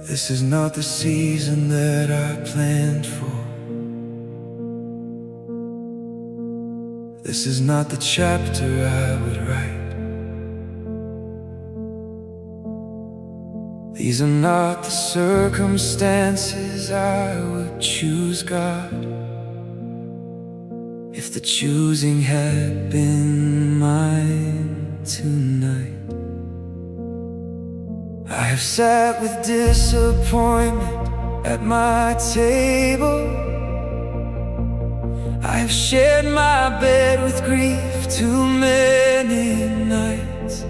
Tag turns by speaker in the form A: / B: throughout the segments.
A: This is not the season that I planned for. This is not the chapter I would write. These are not the circumstances I would choose, God, if the choosing had been mine tonight. I have sat with disappointment at my table. I have shared my bed with grief too many nights.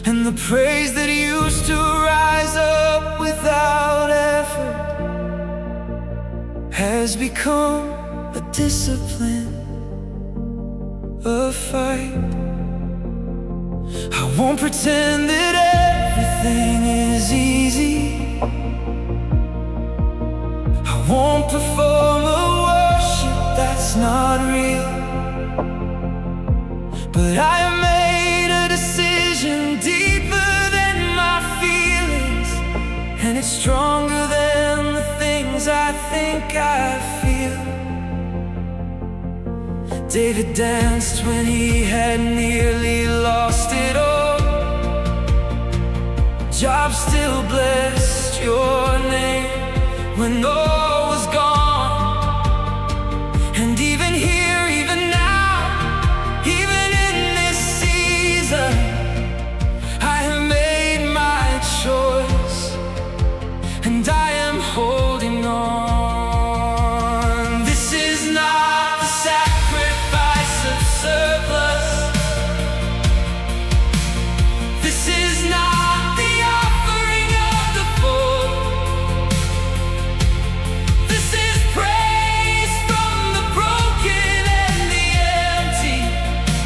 A: And the praise that used to rise up without effort has become a discipline, a fight. I won't pretend that everything is easy. I won't perform a worship that's not real. But I have made a decision deeper than my feelings, and it's stronger than the things I think I feel. David danced when he had nearly lost it all. Job still blessed your name when all was gone. And even here, even now, even in this season, I have made my choice, and I am holding on. This is not the sacrifice of surplus. This is not the offering of the full. This is praise from the broken and the empty.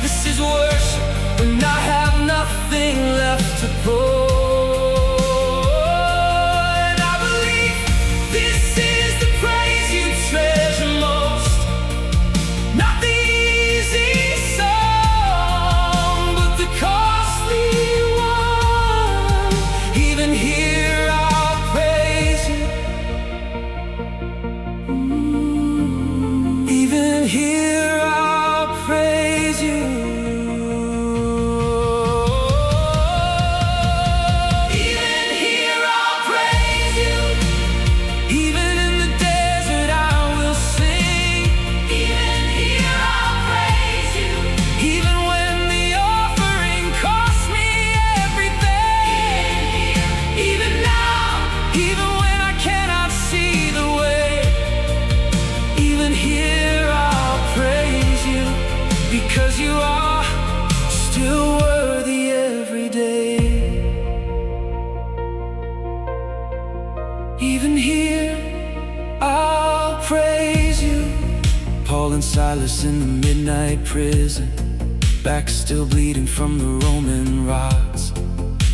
A: This is worship when I have nothing left to pour. And I believe this is the praise you treasure most. Not the easy song, but the costly one. Even here I'll praise you. Even here I'll praise you. Even here I'll praise you. Even in the desert I will sing. Even here I'll praise you. Even when the offering costs me everything. Even now, even when I cannot see the way. Even here I'll praise you, because you are still worthy every day. Even here I'll praise you. Paul and Silas in the midnight prison, back still bleeding from the Roman rods,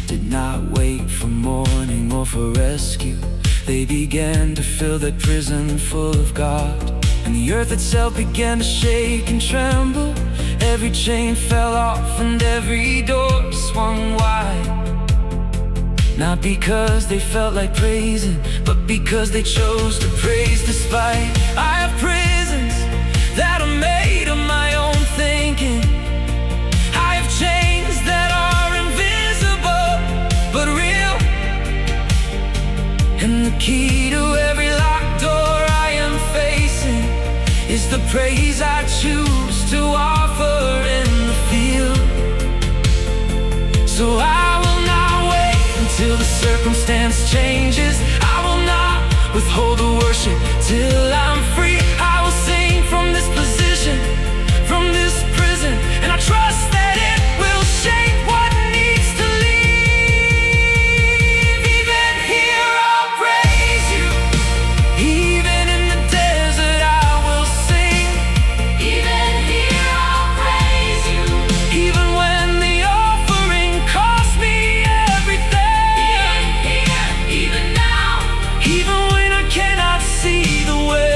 A: did not wait for morning or for rescue. They began to fill that prison full of God, and the earth itself began to shake and tremble. Every chain fell off and every door swung wide. Not because they felt like praising, but because they chose to praise despite. I have prisons that are made of my own thinking. I have chains that are invisible but real. And the key to every locked door I am facing is the praise I choose to offer in the field. So I will not wait until the circumstance changes. I will not withhold the worship till I'm free. I will sing from this position, from this prison, and I trust that it will shape what needs to leave. Even here I'll praise you. Even in the desert I will sing. Even here I'll praise you. Even when the offering costs me everything. Even here, even now, even when I cannot see the way.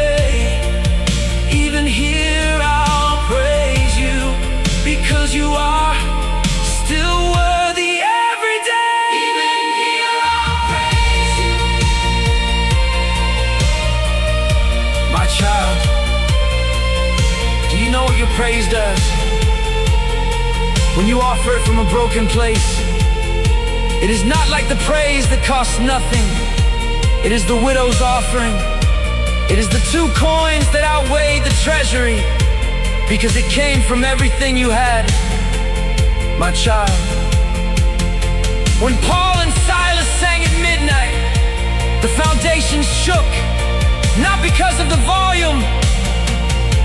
A: praise does. When you offer it from a broken place, it is not like the praise that costs nothing. It is the widow's offering. It is the 2 coins that outweigh the treasury, because it came from everything you had, my child. When Paul and Silas sang at midnight, the foundations shook, not because of the volume,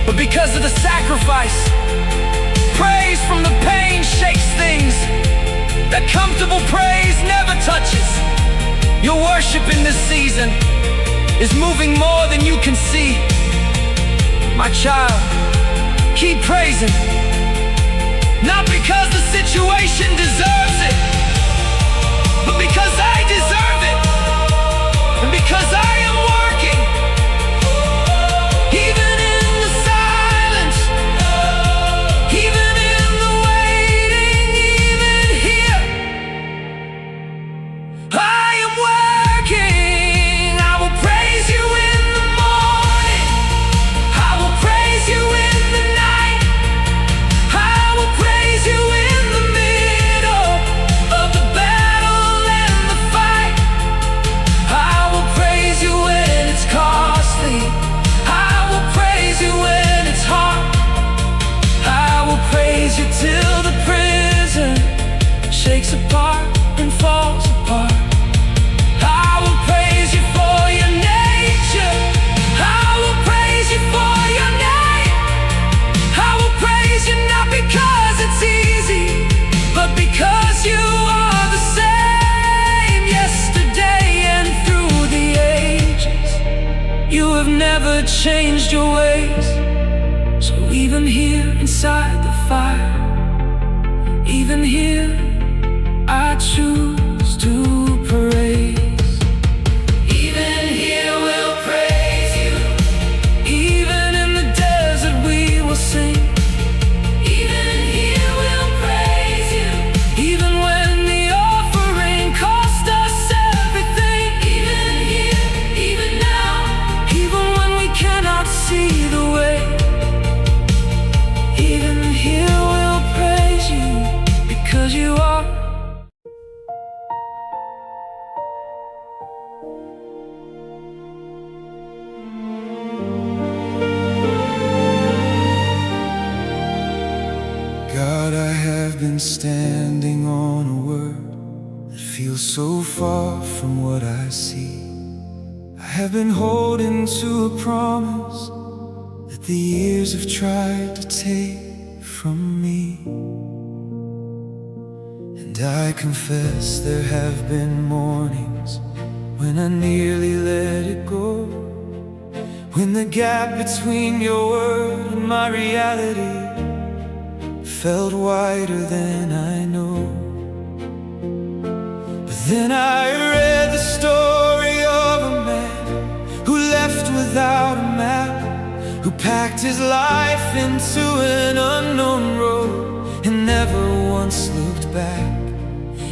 A: but because of the sacrifice. Praise from the pain shakes things that comfortable praise never touches. Your worship in this season is moving more than you can see. My child, keep praising, not because the situation deserves it, but because I deserve it, and because I am working, even in the silence, even in the waiting, even here. I am working. I will praise you in the morning. I will praise you in the night. I will praise you in the middle of the battle and the fight. I will praise you when it's costly. I will praise you when it's hard. I will praise you till the prison shakes apart and falls apart. I will praise you for your nature. I will praise you for your name. I will praise you not because it's easy, but because you are the same yesterday and through the ages. You have never changed your ways. So even here inside the fire, even here I choose to praise. Even here we'll praise you. Even in the desert we will sing. Even here we'll praise you. Even when the offering cost us everything. Even here, even now, even when we cannot see the way. Even here we'll praise you, because you are. God, I have been standing on a word that feels so far from what I see. I have been holding to a promise that the years have tried to take from me. And I confess there have been mornings when I nearly let it go, when the gap between your word and my reality felt wider than I know. But then I read the story of a man who left without a map, who packed his life into an unknown road and never once looked back.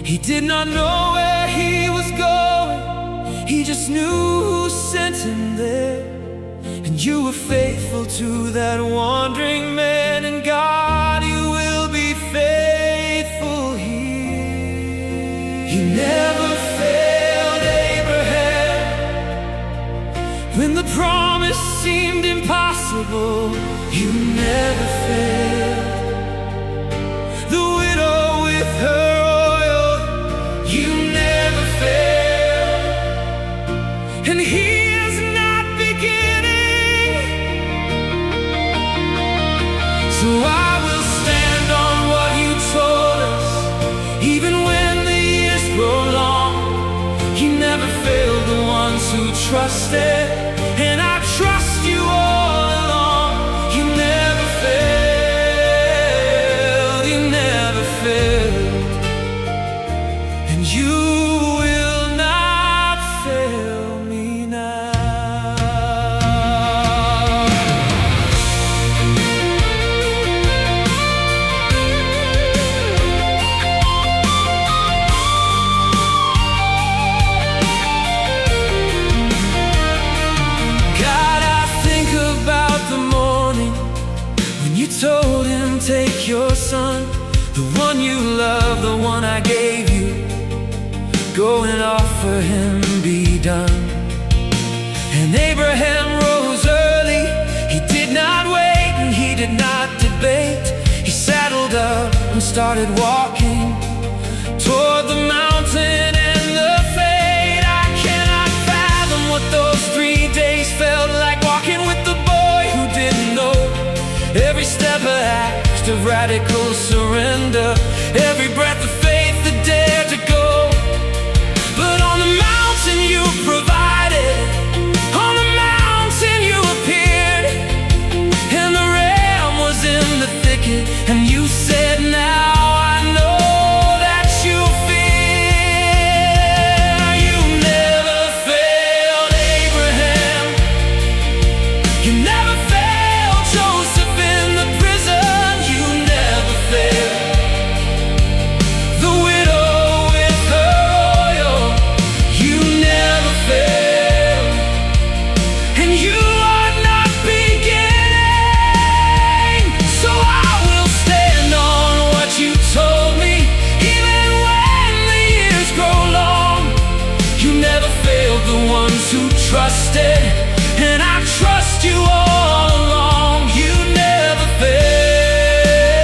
A: He did not know where he was going, he just knew who sent him there. And you were faithful to that wandering man, and God, you will be faithful here. You never failed Abraham when the promise seemed impossible. You never failed the widow with her oil. You never failed, and he is not beginning. So I will stand on what you told us, even when the years grow long. You never failed the ones who trusted, and I trust you all along. You never failed, you never failed, and you will not fail me now. God, I think about the morning when you told take your son, the one you love, the one I gave you. Go and offer him, be done. And Abraham rose early. He did not wait and he did not debate. He saddled up and started walking toward the mountain and the fate. I cannot fathom what those 3 days felt like, walking with the boy who didn't know. Every step an act of radical surrender, every breath of faith that dared to go. But on the mountain you provided, on the mountain you appeared, and the ram was in the thicket, and you said, now I know that you fear. You never failed Abraham, you never failed Joseph in the prison, you never failed the widow with her oil, you never failed. And you are not beginning, so I will stand on what you told me. Even when the years grow long, you never failed the ones who trusted, and I trust you all along. You never failed,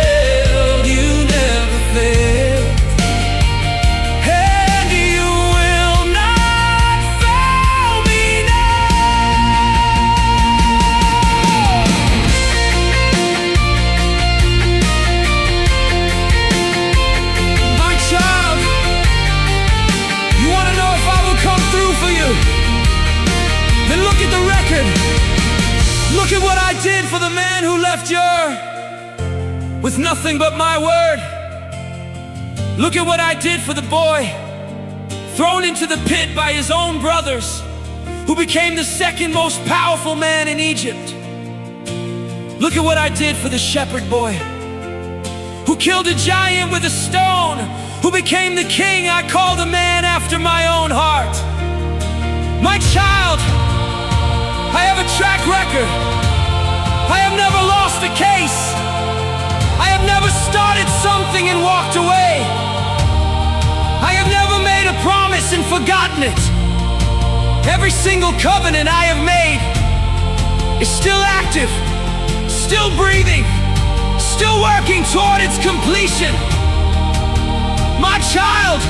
A: you never failed, and you will not fail me now. My child, you want to know if I will come through for you? Then look at the record. Look at what I did for the man who left Ur with nothing but my word. Look at what I did for the boy thrown into the pit by his own brothers, who became the second most powerful man in Egypt. Look at what I did for the shepherd boy who killed a giant with a stone, who became the king I called a man after my own heart. My child, I have a track record. I have never lost a case. I have never started something and walked away. I have never made a promise and forgotten it. Every single covenant I have made is still active, still breathing, still working toward its completion. My child,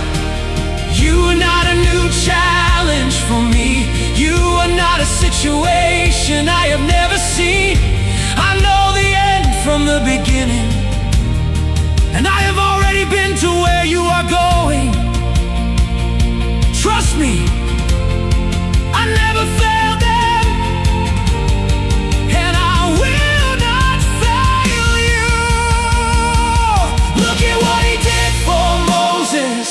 A: you are not a new challenge for me. You are not a situation I have never seen. I know the end from the beginning, and I have already been to where you are going. Trust me, I never failed them, and I will not fail you. Look at what he did for Moses,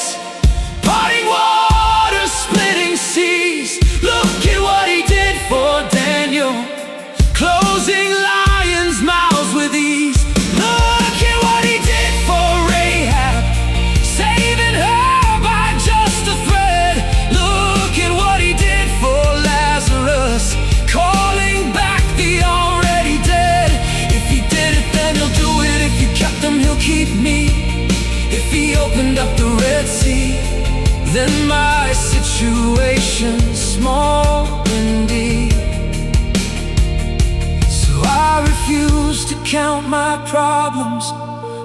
A: parting waters, splitting seas. Look at what he did for Daniel, closing lions' mouths with ease. Look at what he did for Rahab, saving her by just a thread. Look at what he did for Lazarus, calling back the already dead. If he did it, then he'll do it. If you kept him, he'll keep me. If he opened up the Red Sea, then my situation's small indeed. So I refuse to count my problems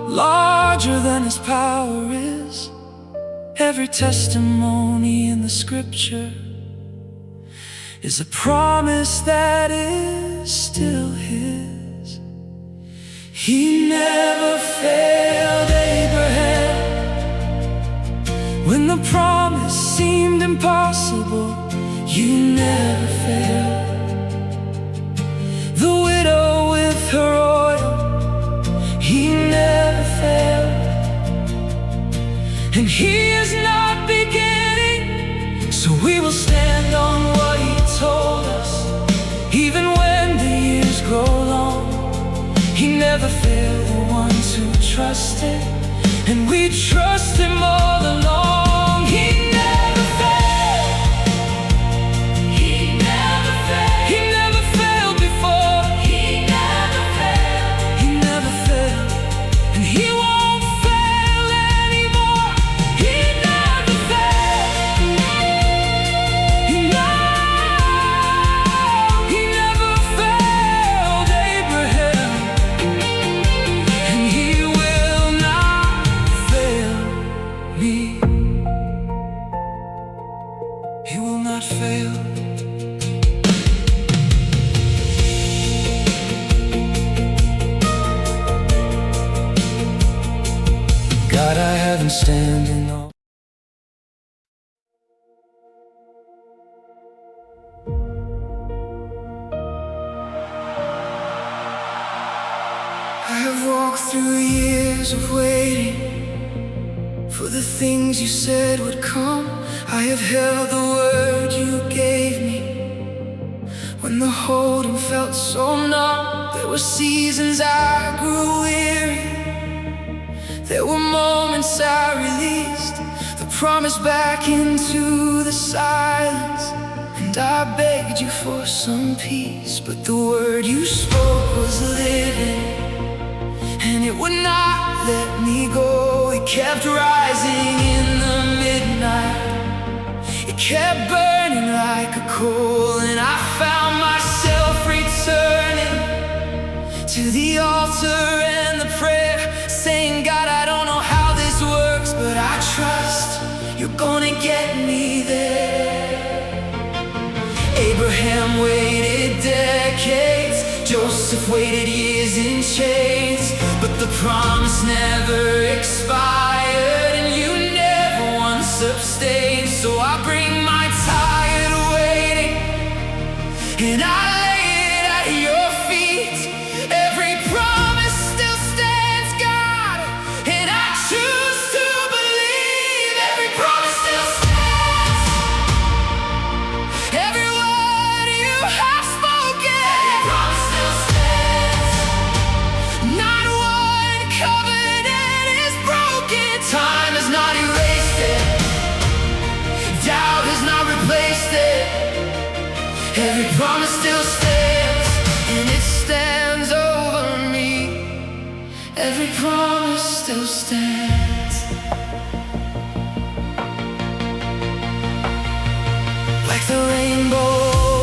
A: larger than his power is. Every testimony in the scripture is a promise that is still his. He never failed Abraham when the promise seemed impossible. You never failed the widow with her oil. He never failed, and he is not beginning, so we will stand on what he told us. Even when the years grow long, he never failed the ones who trusted, and we trust him all along. He never failed. He never failed. He never failed before. He never failed. He never failed. And he standing on. I have walked through years of waiting for the things you said would come. I have held the word you gave me when the holding felt so numb. There were seasons I grew weary, there were moments I released the promise back into the silence, and I begged you for some peace. But the word you spoke was living, and it would not let me go. It kept rising in the midnight, it kept burning like a coal, and I found myself returning to the altar and the prayer, saying, God, I don't know how this works, but I trust you're gonna get me there. Abraham waited decades, Joseph waited years in chains, but the promise never expired, and you never once abstained. So I bring my tired waiting, and I lay it at your feet. Every promise still stands, God, and I choose to believe. Every promise still stands, every word you have spoken. Every promise still stands, not one covenant is broken. Time has not erased it, doubt has not replaced it. Every promise still stands, and it stands over me. Every promise still stands. Like the rainbow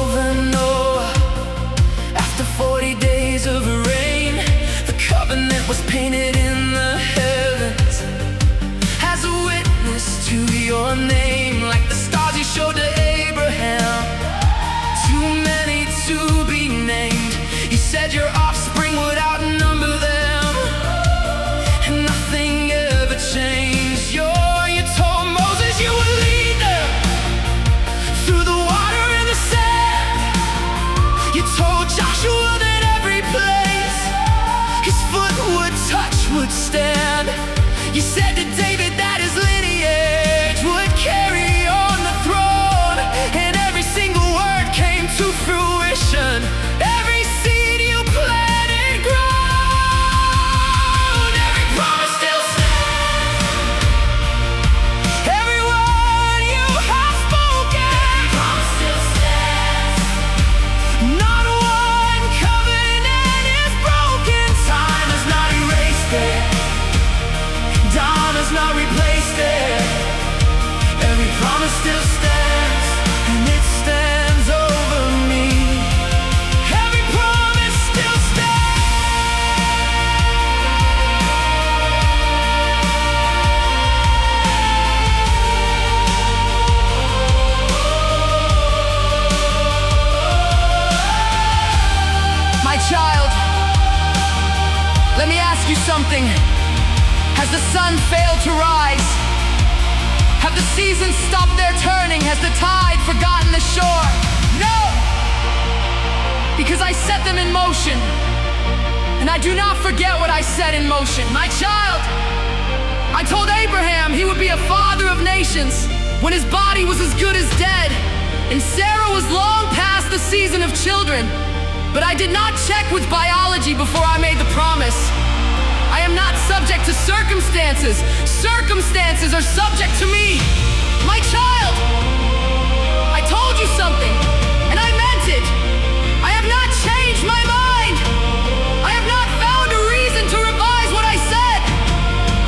A: over Noah, after 40 days of rain, the covenant was painted in the heavens as a witness to your name. Like the stars you showed to Abraham, too many to be named. You said your offspring would outnumber them, and nothing ever changed. You told Moses you would lead them through the water and the sand. You told Joshua that every place his foot would touch would stand. You said to David that his lineage would carry on the throne, and every single word came to fruition. Every seed you planted grown. Every promise still stands, every word you have spoken. Every promise still stands, not one covenant is broken. Time has not erased it, dawn has not replaced it. Every promise still stands, and it stands over me. Every promise still stands. My child, let me ask you something. Has the sun failed to rise? Have the seasons stopped their turning? Has the tide forgotten the shore? No! Because I set them in motion, and I do not forget what I set in motion. My child, I told Abraham he would be a father of nations when his body was as good as dead, and Sarah was long past the season of children. But I did not check with biology before I made the promise. I am not subject to circumstances. Circumstances are subject to me. My child, I told you something, and I meant it. I have not changed my mind. I have not found a reason to revise what I said.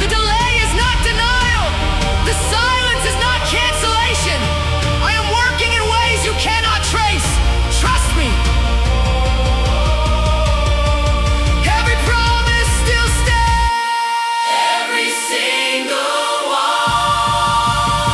A: The delay is not denial. The silence is not cancellation. I am working in ways you cannot trace. Trust me. Every promise still stands. Every single one.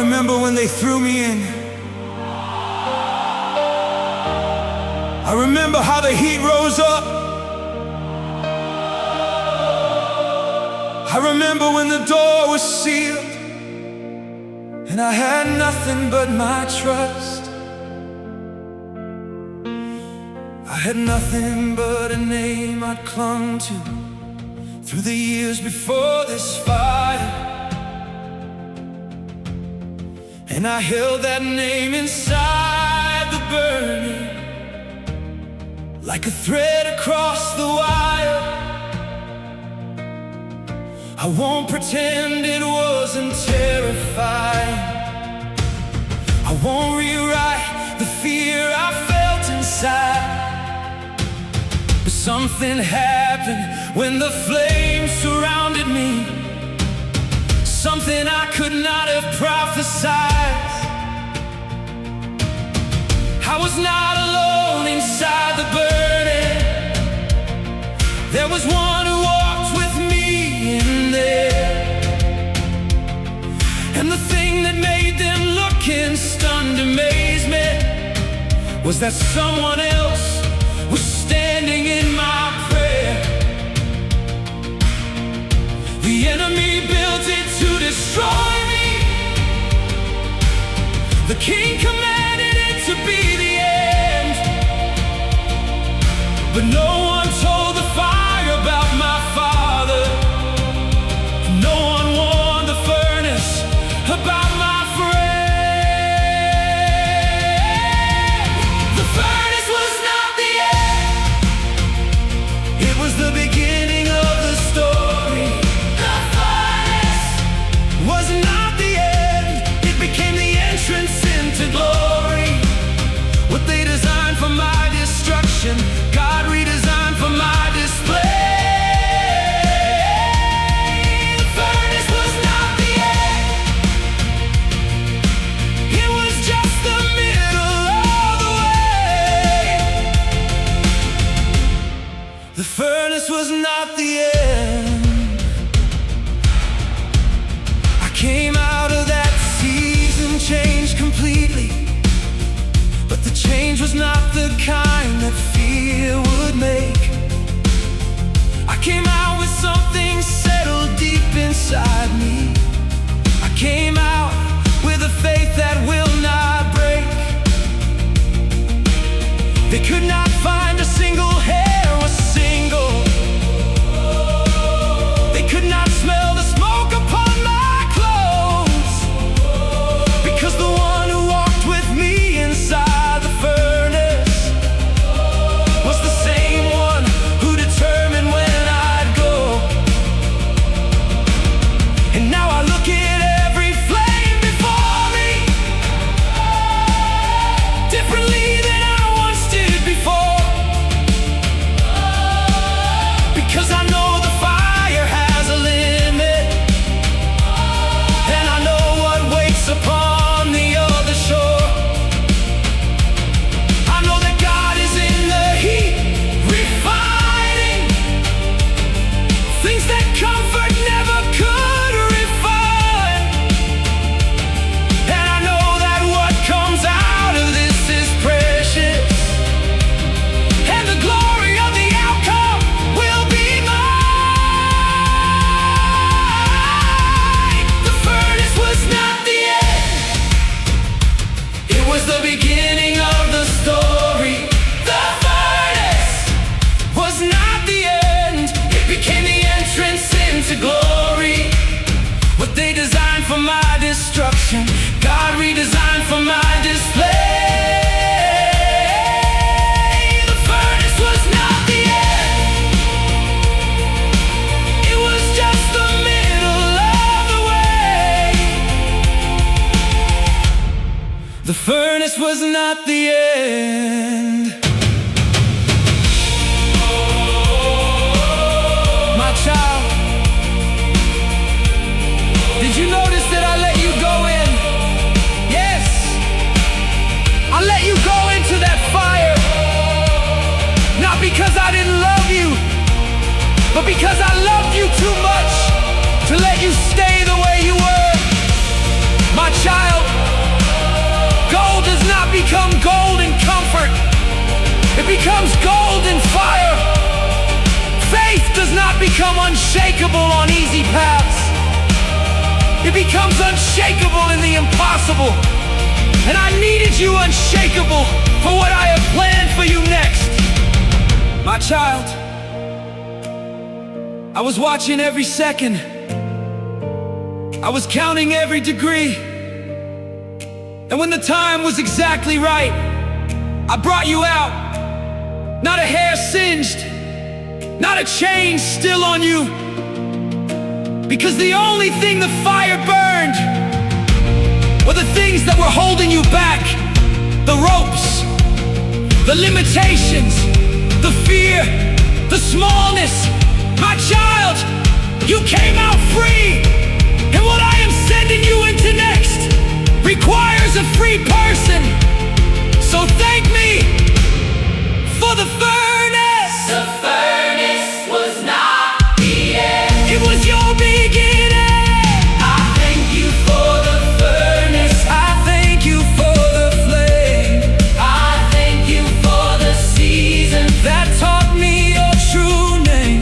A: remember when they threw me in. I remember how the heat rose up. I remember when the door was sealed and I had nothing but my trust. I had nothing but a name I'd clung to through the years before this fire. And I held that name inside the burning like a thread across the wire. I won't pretend it wasn't terrifying. I won't rewrite the fear I felt inside. But something happened when the flames surrounded me, something I could not have prophesied. I was not alone inside the burning. There was one who walked with me in there. And the thing that made them look in stunned amazement was that someone else was standing in my prayer. The enemy built it to destroy me. The king commanded it to be the end. But no one told the fire about my father. No one warned the furnace about my friend. The furnace was not the end. It was the beginning of the story. The furnace was not the end. It became the entrance into glory. What they designed for my destruction, God redesigned for my display. The furnace was not the end. It was just the middle of the way. The furnace was not the end. I came out of that season changed completely. But the change was not the kind that fear would make. I came out with something settled deep inside me. I came out with a faith that will not break. They could not find a single hair was single. They could not smell the smoke upon my clothes, because the one who walked with me inside the furnace was the same one who determined when I'd go. And now I look at every flame before me differently than I once did before, because I know the fire has a limit, and I know what waits upon the other shore. I know that God is in the heat, refining things that comfort never could refine. And I know that what comes out of this is precious, and the glory of the outcome will be mine. The furnace was not the end. It was the beginning of the story. The furnace was not the end. It became the entrance into glory. What they designed for my destruction, God redesigned for my display. The furnace was not the end. It was just the middle of the way. The furnace was not the end. My child, did you notice that I let you go in? Yes, I let you go into that fire, not because I didn't love you, but because I loved you too much to let you stay the way you were. My child, becomes gold in fire. Faith does not become unshakable on easy paths. It becomes unshakable in the impossible. And I needed you unshakable for what I have planned for you next. My child, I was watching every second. I was counting every degree. And when the time was exactly right, I brought you out. Not a hair singed, not a chain still on you. Because the only thing the fire burned were the things that were holding you back. The ropes, the limitations, the fear, the smallness. My child, you came out free. And what I am sending you into next requires a free person. So thank me for the furnace.
B: The furnace was not the end.
A: It was your beginning.
B: I thank you for the furnace.
A: I thank you for the flame.
B: I thank you for the season
A: that taught me your true name.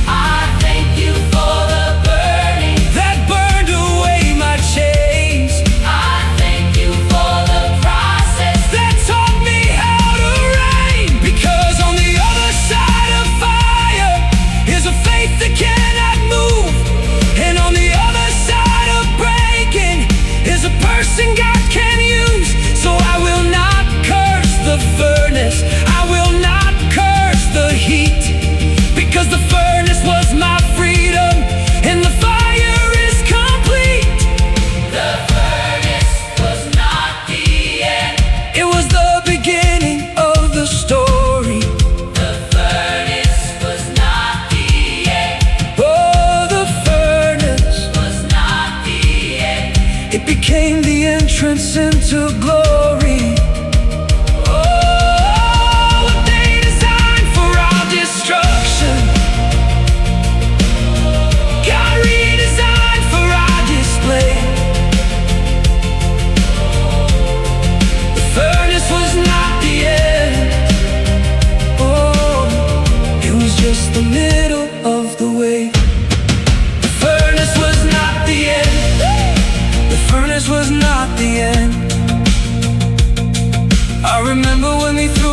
B: I thank you for the burning
A: that burned away my chains.
B: I thank you for the process
A: that taught me how to reign. Because on the other side of fire is a faith that cannot move. And on the other side of breaking is a person God can use. So I will not curse the furnace. I will not curse the heat. Because the furnace was my freedom and the fire is complete.
B: The furnace was not the end.
A: It was the beginning of the story.
B: The furnace was not the end.
A: Oh, the furnace
B: Was not the end.
A: it became the entrance into glory. Oh, what they designed for our destruction, God redesigned for our display. The furnace was not the end. Oh, it was just the middle of the way. The furnace was not the end. The furnace was not the end. I remember when we threw